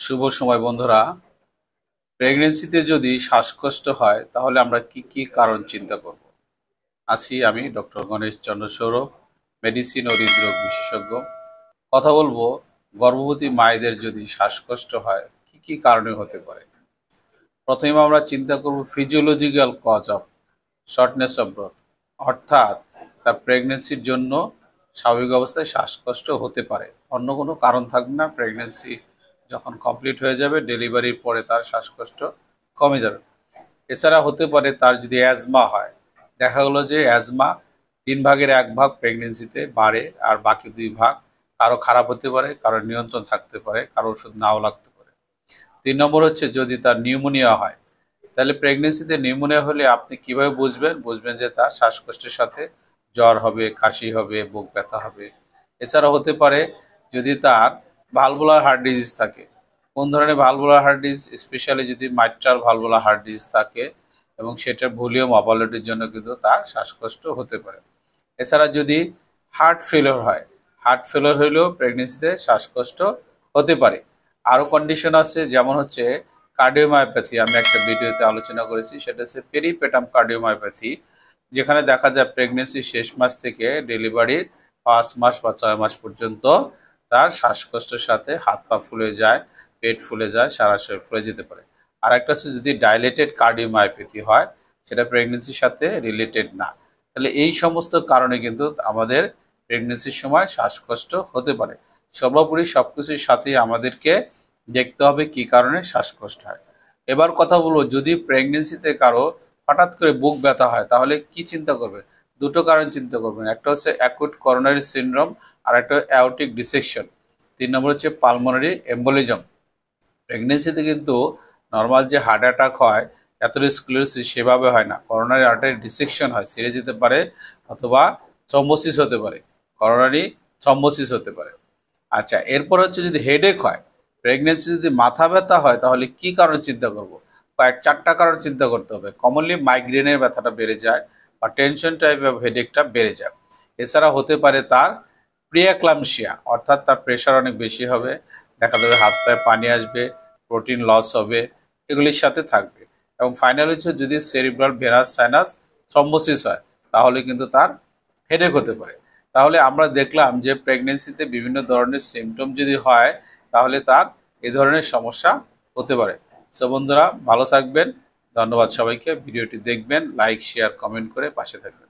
শুভ সময় বন্ধুরা। প্রেগন্যান্সিতে যদি শ্বাসকষ্ট হয় তাহলে আমরা কি কি কারণ চিন্তা করব। আছি আমি ডক্টর গণেশ চন্দ্র সৌরভ, মেডিসিন ও হৃদরোগ বিশেষজ্ঞ। কথা বলবো গর্ভবতী মায়েদের যদি শ্বাসকষ্ট হয় কি কি কারণে হতে পারে। প্রথমে আমরা চিন্তা করব physiological cause of shortness of breath, অর্থাৎ তার প্রেগন্যান্সির জন্য স্বাভাবিক অবস্থায় শ্বাসকষ্ট হতে পারে, অন্য কোনো কারণ থাকবে না। প্রেগন্যান্সি যখন কমপ্লিট হয়ে যাবে, ডেলিভারির পরে তার শ্বাসকষ্ট কমে যাবে। এছাড়া হতে পারে তার যদি অ্যাজমা হয়, দেখা গেলো যে অ্যাজমা 3/1 প্রেগনেন্সিতে বাড়ে, আর বাকি 2 ভাগ কারো খারাপ হতে পারে, কারো নিয়ন্ত্রণ থাকতে পারে, কারো ওষুধ নাও লাগতে পারে। 3 নম্বর হচ্ছে যদি তার নিউমোনিয়া হয়, তাহলে প্রেগনেন্সিতে নিউমোনিয়া হলে আপনি কিভাবে বুঝবেন যে তার শ্বাসকষ্টের সাথে জ্বর হবে, কাশি হবে, বুক ব্যথা হবে। এছাড়া হতে পারে যদি তার ভালভুলার হার্ট ডিজিজ থাকে। কোন ধরনের ভালভুলার হার্ট ডিজিজ? স্পেশালি যদি মাইট্রাল ভালভুলার হার্ট ডিজিজ থাকে এবং সেটার ভলিউম অপারেটরের জন্য কিন্তু তার শ্বাসকষ্ট হতে পারে। এছাড়া যদি হার্ট ফেলিওর হয়, হার্ট ফেলিওর হলেও প্রেগনেন্সিতে শ্বাসকষ্ট হতে পারে। আরও কন্ডিশন আছে, যেমন হচ্ছে কার্ডিওমায়োপ্যাথি। আমি একটা ভিডিওতে আলোচনা করেছি, সেটা হচ্ছে পেরিপেটাম কার্ডিওমায়োপ্যাথি, যেখানে দেখা যায় প্রেগনেন্সির শেষ মাস থেকে ডেলিভারির 5 মাস বা 6 মাস পর্যন্ত তার শ্বাসকষ্টের সাথে হাত পা ফুলে যায়, পেট ফুলে যায়, সারা শরীর ফুলে যেতে পারে। আর একটা হচ্ছে যদি ডাইলেটেড কার্ডিওমায়োপ্যাথি হয়, সেটা প্রেগনেন্সির সাথে রিলেটেড না। তাহলে এই সমস্ত কারণে কিন্তু আমাদের প্রেগনেন্সির সময় শ্বাসকষ্ট হতে পারে। সর্বোপরি সবকিছুর সাথেই আমাদেরকে দেখতে হবে কি কারণে শ্বাসকষ্ট হয়। এবার কথা বলবো, যদি প্রেগনেন্সিতে কারো হঠাৎ করে বুক ব্যথা হয় তাহলে কি চিন্তা করবে? দুটো কারণ চিন্তা করবেন, একটা হচ্ছে অ্যাকুট করোনারি সিনড্রোম, আর একটা অ্যাওর্টিক ডিসেকশন। 3 নম্বর হচ্ছে পালমোনারি এম্বোলিজম। প্রেগনেন্সিতে কিন্তু নর্মাল যে হার্ট অ্যাটাক হয়, অ্যাথেরোস্ক্লেরোসিস সেভাবে হয় না, করোনারি আর্টারি ডিসেকশন হয়, ছিঁড়ে যেতে পারে, অথবা থ্রম্বোসিস হতে পারে, করোনারি থ্রম্বোসিস হতে পারে। আচ্ছা, এরপর হচ্ছে যদি হেডেক হয়, প্রেগনেন্সি যদি মাথা ব্যথা হয়, তাহলে কি কারণ চিন্তা করব? 4টা কারণ চিন্তা করতে হবে। কমনলি মাইগ্রেনের ব্যথাটা বেড়ে যায় বা টেনশন টাইপ অফ হেডেকটা বেড়ে যায়। এছাড়া হতে পারে তার প্রিয়াক্লামশিয়া, অর্থাৎ তার প্রেশার অনেক বেশি হবে, দেখা যাবে হাত পায়ে পানি আসবে, প্রোটিন লস হবে, এগুলির সাথে থাকবে। এবং ফাইনাল হচ্ছে যদি সেরিব্রাল ভেনাস সাইনাস থ্রম্বোসিস হয়, তাহলে কিন্তু তার হেডেক হতে পারে। তাহলে আমরা দেখলাম যে প্রেগনেন্সিতে বিভিন্ন ধরনের সিমটম যদি হয়, তাহলে তার এই ধরনের সমস্যা হতে পারে। সো বন্ধুরা, ভালো থাকবেন। ধন্যবাদ সবাইকে। ভিডিওটি দেখবেন, লাইক শেয়ার কমেন্ট করে পাশে থাকবেন।